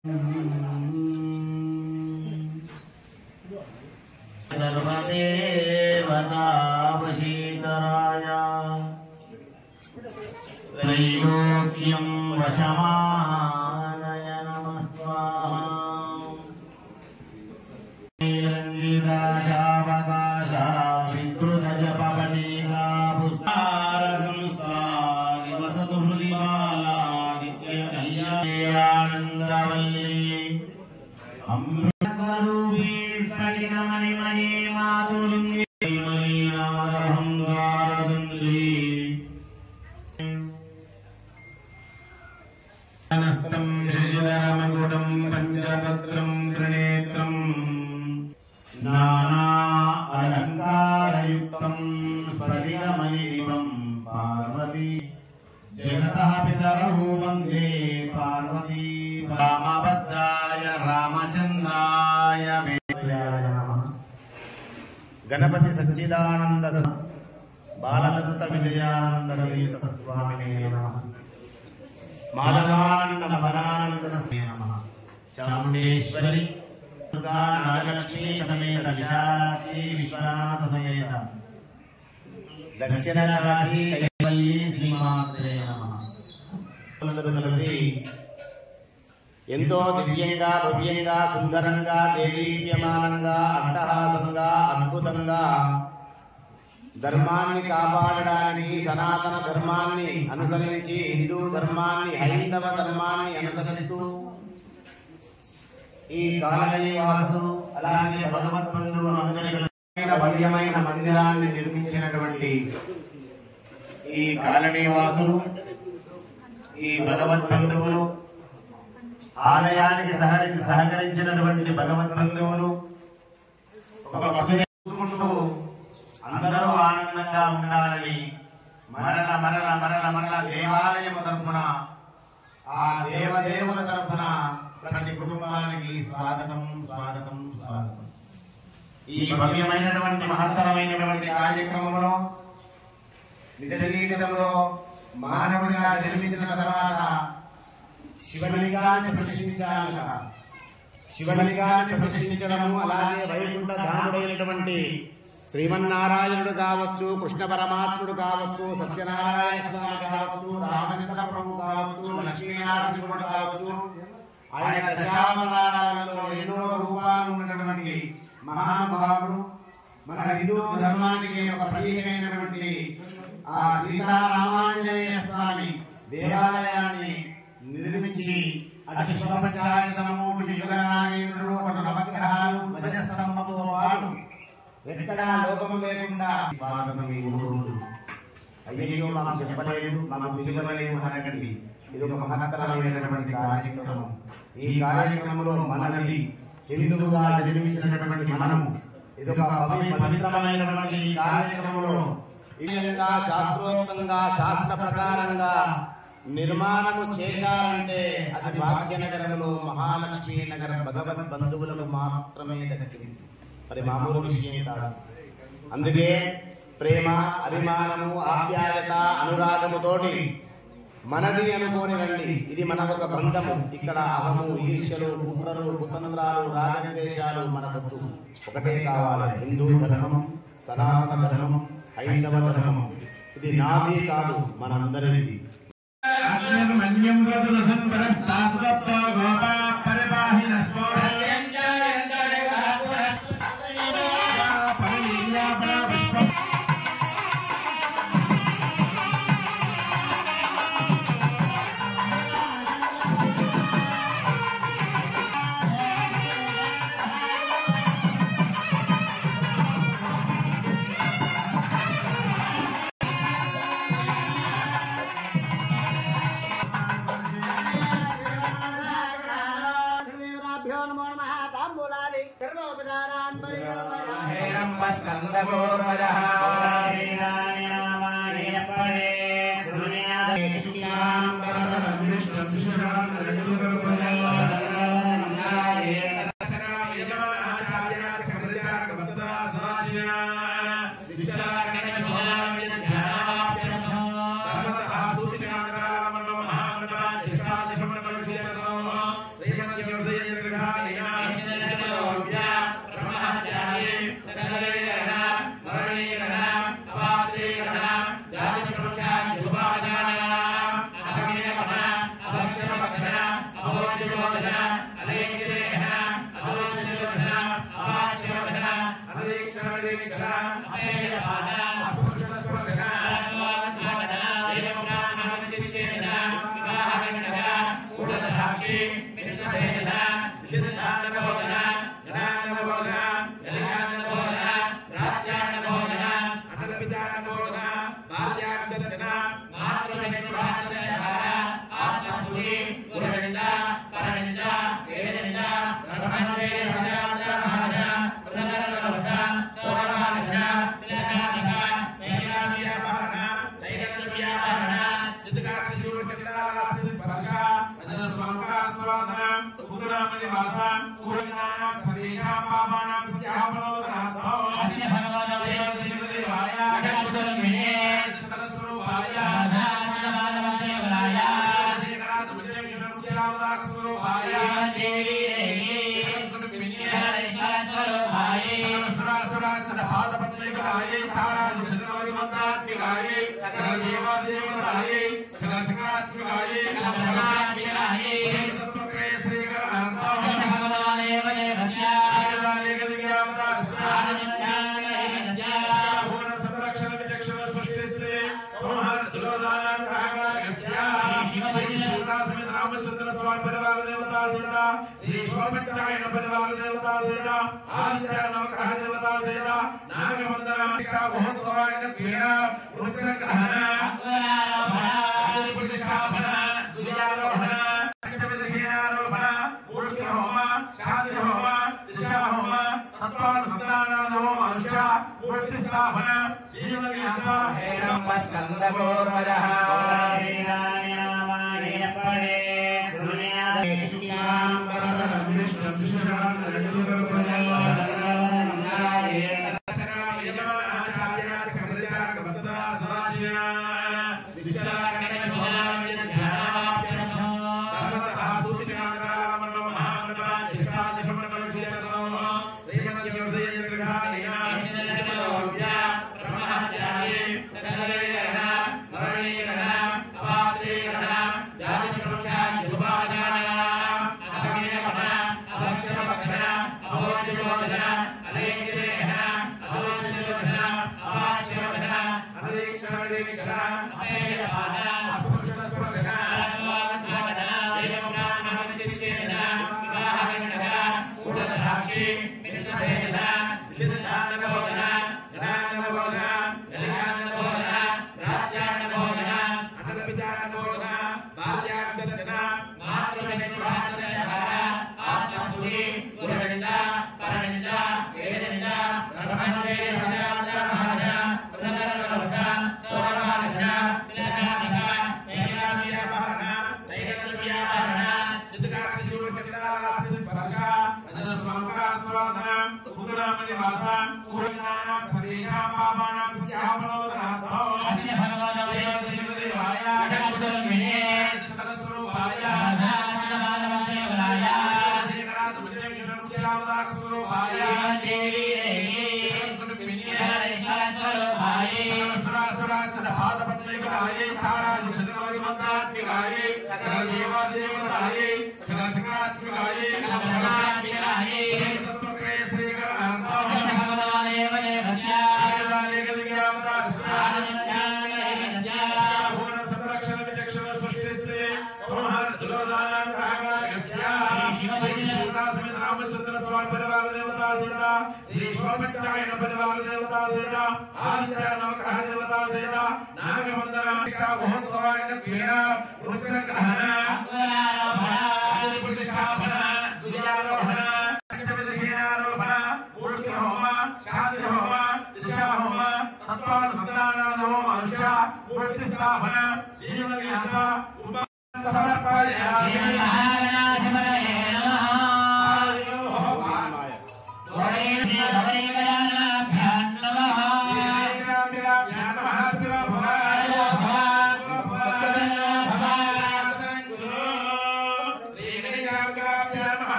सर्वदेवतावशीकराय त्रैलोक्यं वशमानय नमः स्वाहा। रंगिराजावकाशा विद्रुतजपवनीका पुष्पारसंस्था वसतु हृदि बाला नित्यकल्याणेन्दवल्ली अमृतरूपी स्फटिकमणिमये मातुलिङ्गे मणिनादहंगारसुन्दरी नस्तं शशिधरमकुटं पञ्चतत्रं त्रिनेत्रं नाना अलङ्कारयुक्तं स्फटिकमणिनिभं पार्वती जगतः पितरौ वन्दे पार्वती रामभद्राय रामचन्द्राय वेदाय नमः। गणपति सच्चिदानंद बालदत्त विजयानंद स्वामिने नमः। माधवानंद मदनानंद नमः। चामुंडेश्वरी दुर्गा नागलक्ष्मी समेत विशालाक्षी विश्वनाथ समेत दक्षिण काशी कैवल्यी श्रीमात्रे नमः। ఎంతో దివ్యంగా భవ్యంగా సుందరంగా దేదీప్యమానంగా అట్టహాసంగా అద్భుతంగా ధర్మాన్ని కాపాడడానికి సనాతన ధర్మాన్ని అనుసరించి హిందూ ధర్మాన్ని హైందవ ధర్మాన్ని అనుసరిస్తూ ఈ కాలనీవాసులు అలాగే భగవద్బంధువులు అందరికీ భవ్యమైన మందిరాన్ని నిర్మించినటువంటి ఈ కాలనీవాసులు ఈ భగవద్బంధువులు ఆలయానికి సహకరించినటువంటి భగవద్బంధువులు ఒక చూసుకుంటూ అందరూ ఆనందంగా ఉండాలని మరల మరల మరల మరల దేవాలయం తరఫున ఆ దేవదేవుల తరఫున ప్రతి కుటుంబానికి స్వాగతం స్వాగతం స్వాగతం. ఈ భవ్యమైనటువంటి మహత్తరమైనటువంటి కార్యక్రమంలో నిజ జీవితంలో మానవుడిగా జన్మించిన తర్వాత శివలింగాన్ని ప్రతిష్ఠించాలట. శివలింగాన్ని ప్రతిష్ఠించడము అలాగే వైకుంఠ ధాముడైనటువంటి శ్రీమన్నారాయణుడు కావచ్చు, కృష్ణ పరమాత్ముడు కావచ్చు, సత్యనారాయణ స్వామి కావచ్చు, రామచంద్ర ప్రభు కావచ్చు, లక్ష్మీనారాయణుడు కావచ్చు, ఆయన దశావతారాలలో ఎన్నో రూపాలు ఉన్నటువంటి మహానుభావుడు. మన హిందూ ధర్మానికి ఒక ప్రత్యేకమైనటువంటి ఆ సీతారామాంజనేయ స్వామి దేవాలయాన్ని నిర్మించి అటు శివపంచాయతనము, ఇటు యుగనాగేంద్రుడు, అటు నవగ్రహాలు, ధ్వజస్తంభముతో పాటు ఎక్కడా లోపము లేకుండా స్వాగతం. అయ్యో మాకు చెప్పలేదు, మాకు పిలువలేదు అనకండి. ఇది ఒక మహత్తరమైనటువంటి కార్యక్రమం. ఈ కార్యక్రమంలో మనది హిందువుగా జన్మించినటువంటి మనము ఇది ఒక పవిత్రమైనటువంటి ఈ కార్యక్రమంలో శాస్త్రోక్తంగా శాస్త్ర ప్రకారంగా నిర్మాణము చేశారంటే అది భాగ్యనగరంలో మహాలక్ష్మీ నగర భగవద్ బంధువులకు మాత్రమే దక్కింది, మరి మామూలు విషయం కాదు. అందుకే ప్రేమ, అభిమానము, ఆప్యాయత, అనురాగముతోటి మనది అనుకోని రండి. ఇది మనదొక బంధము. ఇక్కడ అహము, ఈర్ష్యలు, కుట్రలు, కుతంత్రాలు, రాగద్వేషాలు మనకొద్దు. ఒకటే కావాలి, హిందూ ధర్మం, సనాతన ధర్మం, హైందవ ధర్మం. ఇది నాది కాదు, మనందరిది.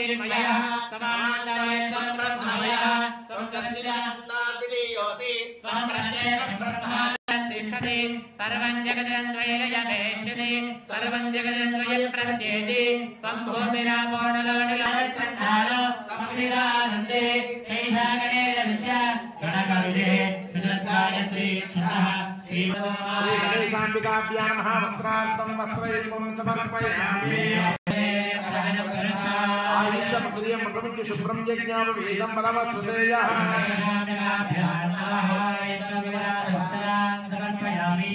चिन्मयः तमान्तरयस्त्वं ब्रह्ममयः त्वं चक्षुषान्तादियोऽसि त्वं प्रत्येकं ब्रह्मातिष्ठति सर्वं जगदन्वयलयमेष्यति सर्वं जगदन्वय प्रत्येति त्वं भूमिरापो नलो संविदानन्ते एषा गणेशविद्या गणकविदे विदग्गायत्री श्री गणेशाम्बिकाभ्यां नमः वस्त्रान्तं वस्त्रयुग्मं समर्पयामि आयुष्यमतुर्यं मृतमृत्यु शुभ्रं यज्ञापवेदं पदमस्तुतेयः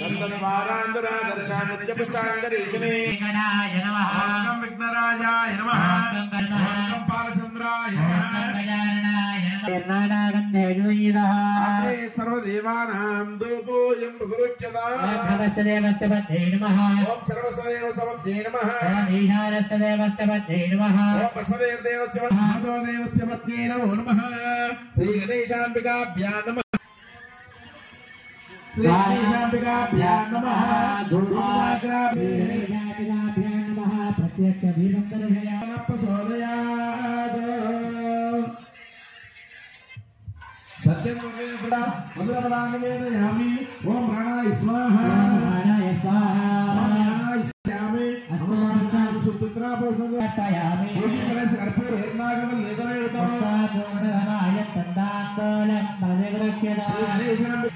नन्दद्वारान्दुरादर्शा नित्यपुष्टाङ्गरीषणे ओं विघ्नराजाय नमः ओं बालचन्द्राय सर्वदेवानां दूतोऽयं प्रसृज्यता देवस्य पत्नी नमः ओं सर्वसदेव समत्ये नमः ओं ईशानस्य देवस्य पत्नी नमः ओं वसुदेवदेवस्य महादेवस्य पत्न्यै नमो नमः श्री गणेशाम्बिकाभ्यां नमः श्री गणेशाम्बिकाभ्यां नमः गणेशाम्बिकाभ्यां नमः प्रत्यक्ष दीपं दर्शयामि प्रचोदयात् सत्यं मधुरपदाङ्गमेदयामि ओं प्राणाय स्वाहा प्राणाय स्वाहा प्राणायस्यामि अहं सुपुत्रापोषणं अर्पयामि गणेश कर्पूरेर्नागमं लेदवेदो पूर्णधमाय तन्दान्तोलं प्रदिगृह्यता गणेशाम्बिका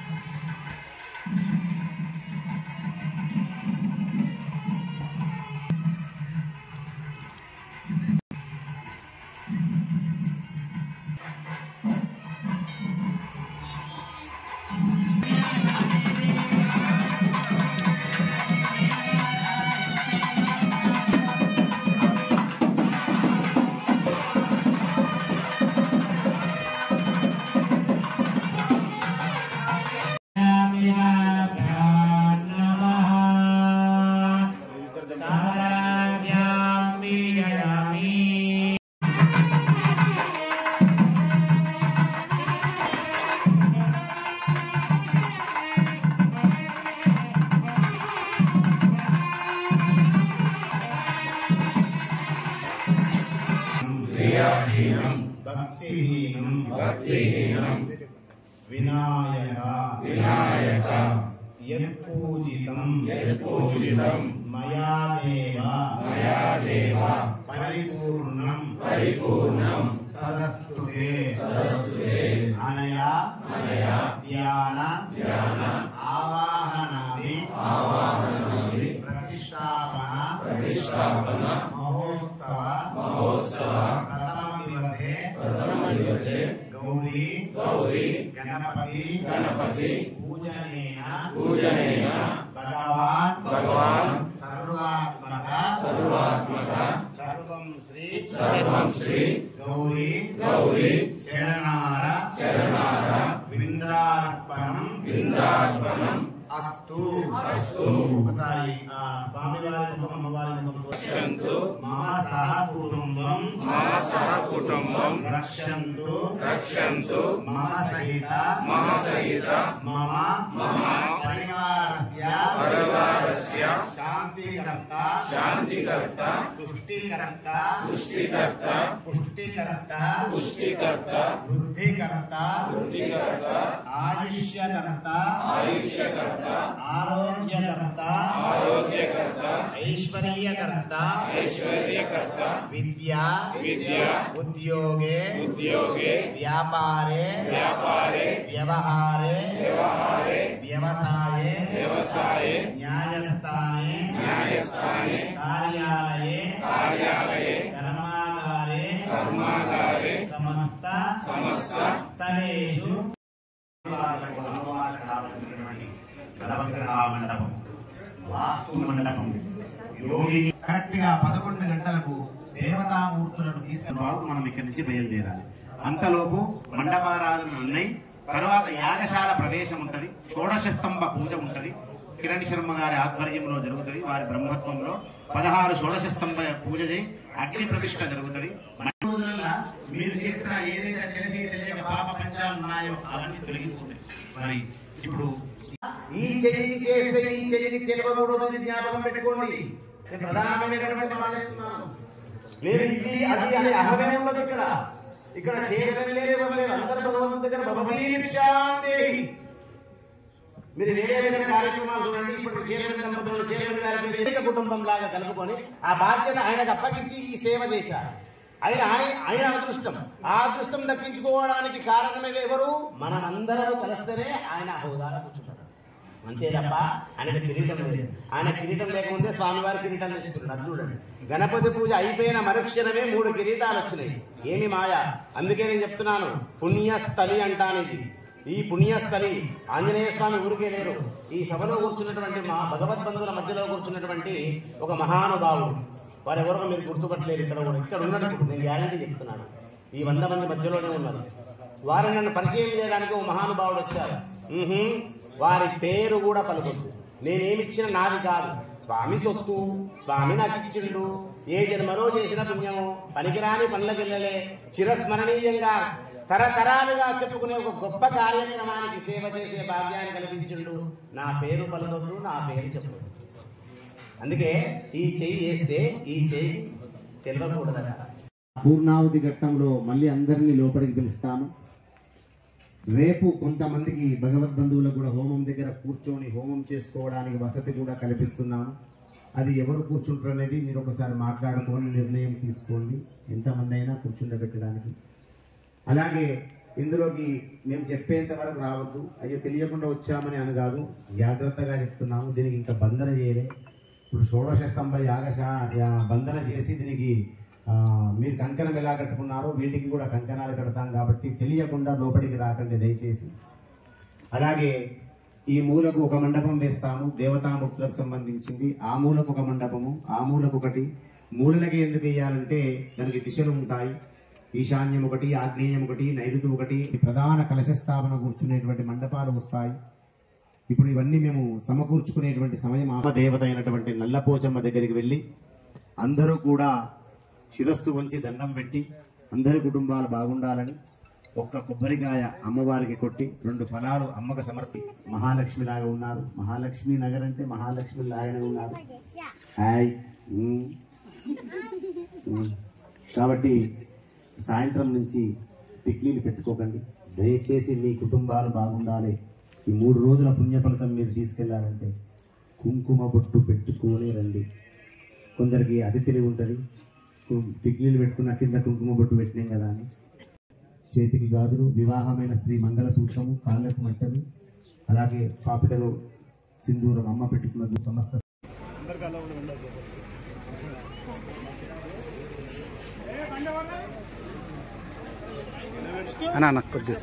भक्तिहीनं विनायक यत्पूजितं मया देव परिपूर्णं तदस्तुते अनया ध्यान आवाहनादि प्रतिष्ठापन महोत्सव प्रथम दिवसे गौरी गणपति पूजनेन भगवान् सर्वात्मक सर्वं श्री गौरी चरणार विंदार्पणम् अस्तु ఒకసారి స్వామి వారి ముఖం అమ్మవారి ముఖం రక్షంతు మమ సహ కుటుంబం రక్షంతు మమ సహిత మమ పరివారస్య శాంతికర్త తుష్టికర్త పుష్టికర్త వృద్ధికర్త ఆయుష్యకర్త ఆరోగ్యకర్త ఐశ్వర్యకర్త విద్యా ఉద్యోగే వ్యాపారే వ్యవహారే వ్యవసాయే న్యాయస్థానే కార్యాలయే కర్మాగారే సమస్త స్థలేషు మండపం వాస్తు మండపం యోగి కరెక్ట్ గా 11 గంటలకు దేవతామూర్తులను తీసుకుని మనం ఇక్కడి నుంచి బయలుదేరాలి. అంతలోపు మండపారాధనలు ఉన్నాయి. తర్వాత యాగశాల ప్రవేశం ఉంటది. షోడశ స్తంభ పూజ ఉంటది. కిరణ్ శర్మ గారి ఆధ్వర్యంలో జరుగుతుంది. వారి బ్రహ్మత్వంలో 16 షోడశ స్తంభ పూజ చేయి అగ్ని ప్రతిష్ఠ జరుగుతుంది. మీరు చేసిన ఏదైతే తెలిసి తెలియక పాప పంచాలు ఉన్నాయో అవన్నీ తొలగిపోతాయి. మరి ఇప్పుడు ఈ చెయ్యి చేస్తే ఈ చెయ్యిని తెలియకూడదు, జ్ఞాపకం పెట్టుకోండి. ప్రధానమైనటువంటి వాళ్ళు చెప్తున్నాను. నేను ఇది అది అనే అహమే ఉన్నది ఇక్కడ. ఇక్కడ చేయడం లేదు అందరు భగవంతుడి దగ్గర భగవదీక్షాందేహి. మీరు వేరే వేరే కార్యక్రమాలు చూడండి. ఇప్పుడు చైర్మన్ దంపతులు చైర్మన్ గారి కుటుంబం లాగా కలుపుకొని ఆ బాధ్యత ఆయనకు అప్పగించి ఈ సేవ చేశారు. ఆయన అదృష్టం. ఆ అదృష్టం దక్కించుకోవడానికి కారణమే ఎవరు? మనమందరూ కలిస్తేనే ఆయన హోదాలో కూర్చుంటాడు. అంతే తప్ప ఆయనకు కిరీటం లేదు. ఆయన కిరీటం లేకపోతే స్వామివారి కిరీటం తెచ్చుకున్నాడు. చూడండి, గణపతి పూజ అయిపోయిన మరుక్షణమే 3 కిరీటాలు వచ్చినాయి. ఏమి మాయ! అందుకే నేను చెప్తున్నాను, పుణ్యస్థలి అంటాను. ఈ పుణ్యస్థలి ఆంజనేయ స్వామి ఊరికే లేరు. ఈ సభలో కూర్చున్నటువంటి మా భగవద్బంధువుల మధ్యలో కూర్చున్నటువంటి ఒక మహానుభావుడు. వారెవరో మీరు గుర్తుపట్టలేరు. ఇక్కడ ఉన్నట్టు నేను గ్యారంటీ చెప్తున్నాను. ఈ 100 మంది మధ్యలోనే ఉన్నారు. వారిని నన్ను పరిచయం చేయడానికి ఒక మహానుభావుడు వచ్చారు. వారి పేరు కూడా పలుకొద్దు. నేనేమిచ్చిన నాది కాదు, స్వామి సొత్తు. స్వామి నాకు ఇచ్చిండు. ఏ జన్మలో చేసిన పుణ్యము, పనికిరాని పనులకెళ్ళలే, చిరస్మరణీయంగా తరతరాలుగా చెప్పుకునే ఒక గొప్ప కార్యక్రమానికి సేవ చేసే భాగ్యాన్ని కల్పించిండు. నా పేరు పలకొద్దు, నా పేరు చెప్పదు. అందుకే ఈ చెయ్యి వేస్తే ఈ చెయ్యి తెలియకూడదట. పూర్ణావతి ఘట్టంలో మళ్ళీ అందరినీ లోపలికి పిలుస్తాము. రేపు కొంతమందికి భగవద్బంధువులకు కూడా హోమం దగ్గర కూర్చొని హోమం చేసుకోవడానికి వసతి కూడా కల్పిస్తున్నాము. అది ఎవరు కూర్చుంటారు అనేది మీరు ఒకసారి మాట్లాడుకొని నిర్ణయం తీసుకోండి. ఎంతమంది అయినా కూర్చుండబెట్టడానికి. అలాగే ఇందులోకి మేము చెప్పేంత వరకు రావద్దు. అయ్యో తెలియకుండా వచ్చామని అని కాదు, జాగ్రత్తగా చెప్తున్నాము. దీనికి ఇంకా బంధన చేయలే. ఇప్పుడు షోడశ స్తంభ బంధన చేసి దీనికి మీరు కంకణం ఎలా కట్టుకున్నారో వీటికి కూడా కంకణాలు కడతాం. కాబట్టి తెలియకుండా లోపలికి రాకండి దయచేసి. అలాగే ఈ మూలకు ఒక మండపం వేస్తాము, దేవతాముక్తులకు సంబంధించింది. ఆ మూలకు ఒక మండపము, ఆ మూలకు ఒకటి. మూలలకి ఎందుకు వేయాలంటే దానికి దిశలు ఉంటాయి. ఈశాన్యం ఒకటి, ఆగ్నేయం ఒకటి, నైరుతి ఒకటి. ప్రధాన కలశ స్థాపన కూర్చునేటువంటి మండపాలు వస్తాయి. ఇప్పుడు ఇవన్నీ మేము సమకూర్చుకునేటువంటి సమయం. దేవత అయినటువంటి నల్లపోచమ్మ దగ్గరికి వెళ్ళి అందరూ కూడా శిరస్సు వంచి దండం పెట్టి అందరి కుటుంబాలు బాగుండాలని ఒక్క కొబ్బరికాయ అమ్మవారికి కొట్టి 2 ఫలాలు అమ్మకు సమర్పి మహాలక్ష్మి లాగా ఉన్నారు. మహాలక్ష్మి నగర్ అంటే మహాలక్ష్మి లాగానే ఉన్నారు. హాయ్. కాబట్టి సాయంత్రం నుంచి టిక్లీలు పెట్టుకోకండి దయచేసి. మీ కుటుంబాలు బాగుండాలి. ఈ 3 రోజుల పుణ్యఫలితం మీరు తీసుకెళ్లాలంటే కుంకుమ బొట్టు పెట్టుకోనే రండి. కొందరికి అది తెలివి ఉంటుంది, టిక్లీలు పెట్టుకున్న కింద కుంకుమ బొట్టు పెట్టినాం కదా అని. చేతికి గాజులు, వివాహమైన స్త్రీ మంగళసూత్రము, కాళ్ళకు మట్టలు, అలాగే పాపిటలో సింధూరం అమ్మ పెట్టుకున్నది. సమస్త అన్న కొద్ది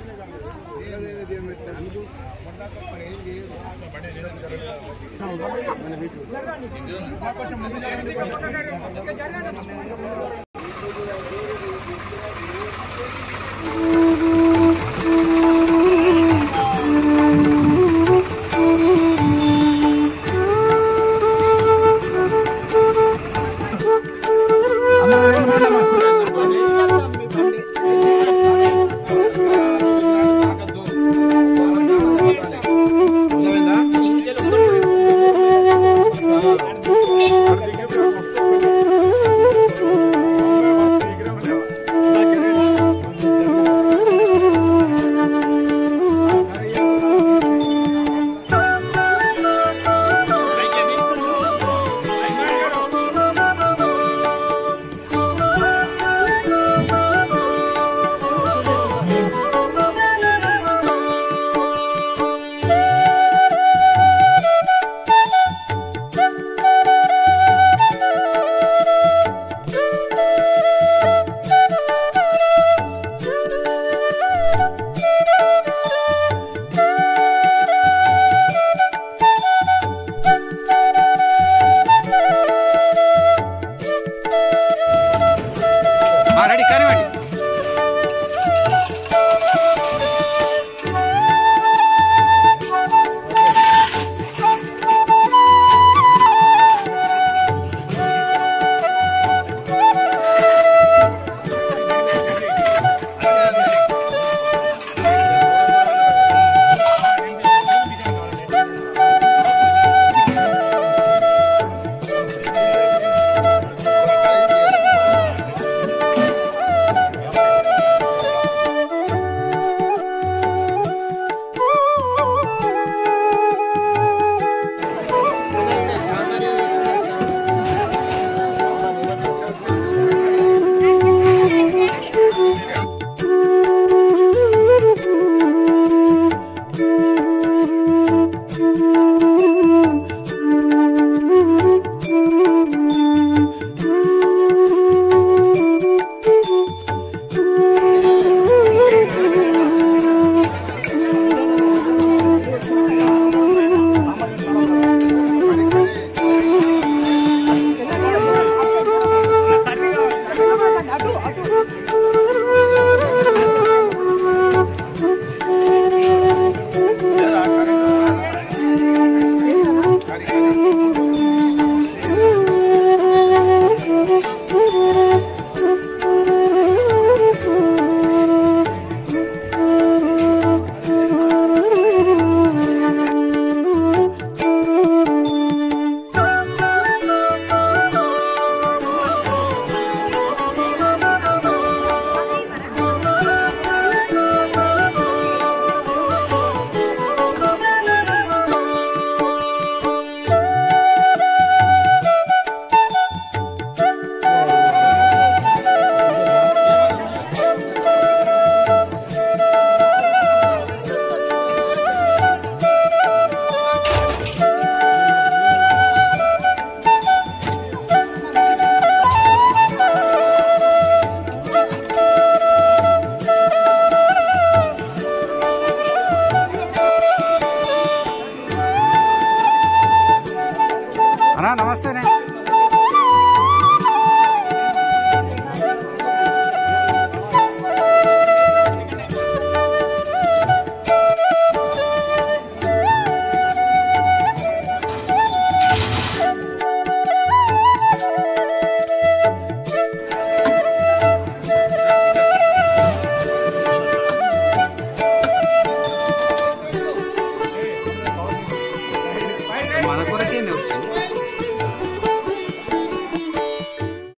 అన్నా నమస్తేనే